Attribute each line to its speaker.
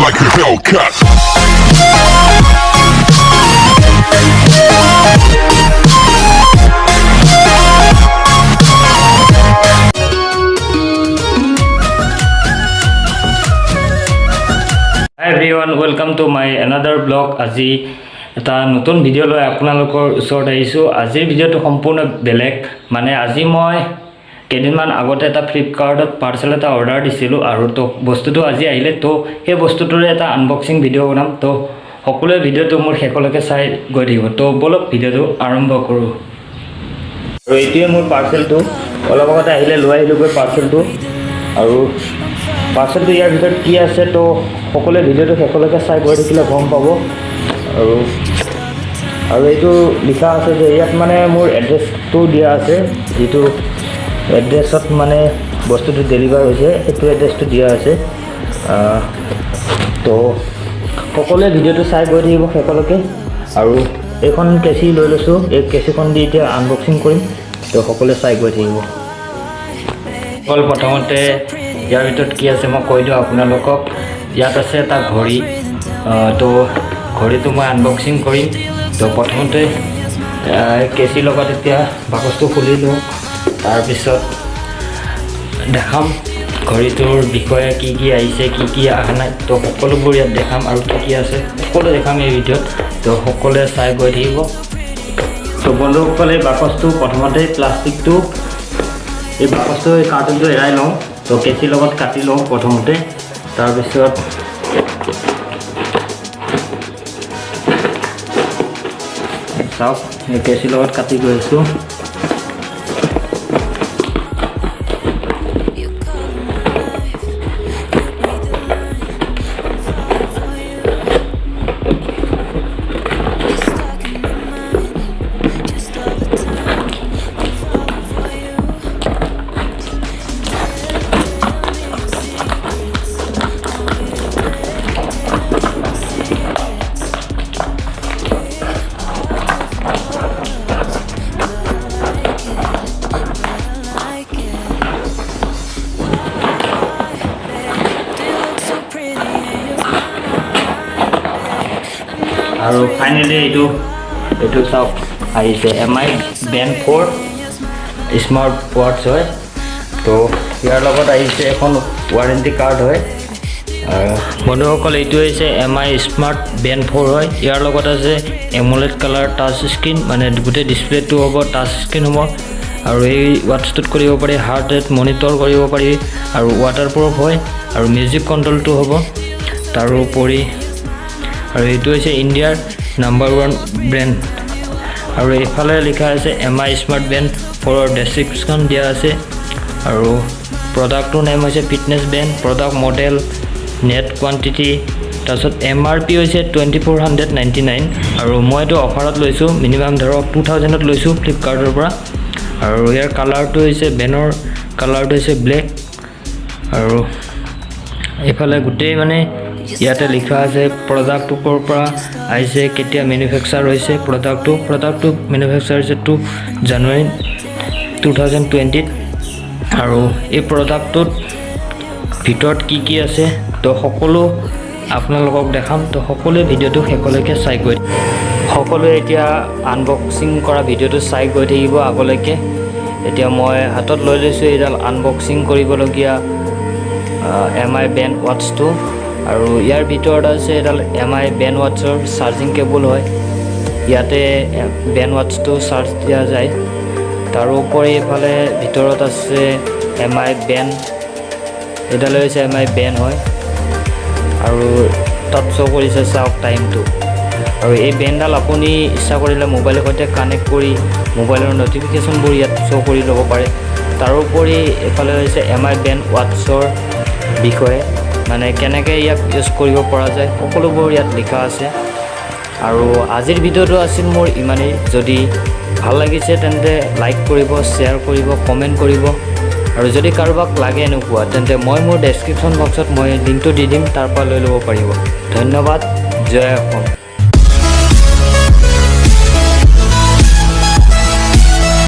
Speaker 1: like a Hellcat.
Speaker 2: Hi everyone, welcome to my another vlog. আজি এটা নতুন video লৈ আপোনালোকৰ ওচৰত আহিছো। আজিৰ ভিডিওটো সম্পূৰ্ণ বেলেগ, মানে আজি মই কেইদিনমান আগতে এটা ফ্লিপকাৰ্টত পাৰ্চেল এটা অৰ্ডাৰ দিছিলোঁ আৰু তো বস্তুটো আজি আহিলে, তো সেই বস্তুটোৰে এটা আনবক্সিং ভিডিও বনাম। তো সকলোৱে ভিডিওটো মোৰ শেষলৈকে চাই গৈ থাকিব। তো বলক ভিডিওটো আৰম্ভ কৰোঁ। আৰু এইটোৱে মোৰ পাৰ্চেলটো, অলপ আগতে আহিলে লৈ আহিলোগৈ পাৰ্চেলটো। আৰু পাৰ্চেলটো ইয়াৰ ভিতৰত কি আছে তো সকলোৱে ভিডিওটো শেষলৈকে চাই গৈ থাকিলে গম পাব। আৰু এইটো লিখা আছে যে ইয়াত মানে মোৰ এড্ৰেছটো দিয়া আছে, যিটো এড্ৰেছত মানে বস্তুটো ডেলিভাৰ হৈছে সেইটো এড্ৰেছটো দিয়া আছে। তো সকলোৱে ভিডিওটো চাই গৈ থাকিব শেষলৈকে। আৰু এইখন কেঁচি লৈ লৈছোঁ, এই কেঁচিখন দি এতিয়া আনবক্সিং কৰিম। তো সকলোৱে চাই গৈ থাকিব। অকল প্ৰথমতে ইয়াৰ ভিতৰত কি আছে মই কৈ দিওঁ আপোনালোকক। ইয়াত আছে এটা ঘড়ী, তো ঘড়ীটো মই আনবক্সিং কৰিম। তো প্ৰথমতে কেঁচিৰ লগত এতিয়া বাকচটো খুলি লওঁ, তাৰপিছত দেখাম ঘড়ীটোৰ বিষয়ে কি কি আহিছে, কি কি অহা নাই। তো সকলোবোৰ ইয়াত দেখাম আৰু কি কি আছে সকলো দেখাম এই ভিডিঅ'ত। তো সকলোৱে চাই গৈ থাকিব। তো বন্ধুসকলে বাকচটো প্ৰথমতে প্লাষ্টিকটো, এই বাকচটো এই কাৰ্টুনটো এৰাই লওঁ। তো কেঁচিৰ লগত কাটি লওঁ প্ৰথমতে, তাৰপিছত চাওক এই কেঁচিৰ লগত কাটি গৈ আছোঁ। আৰু ফাইনেলি এইটো চাওক আহিছে, MI Band4 স্মাৰ্ট ৱাটচ হয়। তো ইয়াৰ লগত আহিছে এখন ৱাৰেণ্টি কাৰ্ড হয়। বন্ধুসকল এইটো হৈছে MI স্মাৰ্ট Band4 হয়। ইয়াৰ লগত আছে এমোলেড কালাৰ টাচ স্ক্ৰীণ, মানে গোটেই ডিছপ্লেটো হ'ব টাচ স্ক্ৰীণ হ'ব। আৰু এই ৱাটচটোত কৰিব পাৰি হাৰ্ট ৰেট মনিটৰ কৰিব পাৰি, আৰু ৱাটাৰপ্ৰুফ হয়, আৰু মিউজিক কণ্ট্ৰলটো হ'ব তাৰোপৰি। আৰু এইটো হৈছে ইণ্ডিয়াৰ #1 ব্ৰেণ্ড। আৰু এইফালে লিখা আছে MI স্মাৰ্ট Band4ৰ ডেছক্ৰিপশ্যন দিয়া আছে। আৰু প্ৰডাক্টটোৰ নাম হৈছে fitness band, product model, net quantity, তাৰপিছত MRP হৈছে 2499। আৰু মই এইটো অফাৰত লৈছোঁ, মিনিমাম ধৰক 2000ত লৈছোঁ ফ্লিপকাৰ্টৰ পৰা। আৰু ইয়াৰ কালাৰটো হৈছে বেনৰ কালাৰটো হৈছে ব্লেক। আৰু এইফালে গোটেই মানে ইয়াতে লিখা আছে প্ৰডাক্টটো ক'ৰ পৰা আহিছে, কেতিয়া মেনুফেকচাৰ হৈছে প্ৰডাক্টটো মেনুফেকচাৰ হৈছে 2 জানুৱাৰী 2020। আৰু এই প্ৰডাক্টটোত ভিতৰত কি কি আছে তো সকলো আপোনালোকক দেখাম। তো সকলোৱে ভিডিঅ'টো শেষলৈকে চাই গৈ, সকলোৱে এতিয়া আনবক্সিং কৰা ভিডিঅ'টো চাই গৈ থাকিব আগলৈকে। এতিয়া মই হাতত লৈ লৈছোঁ এইডাল আনবক্সিং কৰিবলগীয়া MI Band ৱাটচটো। আৰু ইয়াৰ ভিতৰত আছে এডাল MI Band ৱাটচৰ চাৰ্জিং কেবল হয়, ইয়াতে Band ৱাটচটো চাৰ্জ দিয়া যায়। তাৰোপৰি এইফালে ভিতৰত আছে MI Band, এডাল হৈছে MI Band হয়। আৰু তাত শ্ব' কৰিছে চাওক টাইমটো। আৰু এই বেণ্ডডাল আপুনি ইচ্ছা কৰিলে মোবাইলৰ সৈতে কানেক্ট কৰি মোবাইলৰ ন'টিফিকেশ্যনবোৰ ইয়াত শ্ব' কৰি ল'ব পাৰে। তাৰোপৰি এইফালে হৈছে MI Band ৱাটচৰ বিষয়ে, মানে কেনেকৈ ইয়াক ইউজ কৰিব পৰা যায় সকলোবোৰ ইয়াত লিখা আছে। আৰু আজিৰ ভিডিঅ'টো আছিল মোৰ ইমানেই। যদি ভাল লাগিছে তেন্তে লাইক কৰিব, শ্বেয়াৰ কৰিব, কমেণ্ট কৰিব। আৰু যদি কাৰোবাক লাগে এনেকুৱা তেন্তে মই মোৰ ডেছক্ৰিপশ্যন বক্সত মই লিংকটো দি দিম, তাৰ পৰা লৈ ল'ব পাৰিব। ধন্যবাদ। জয় অসম।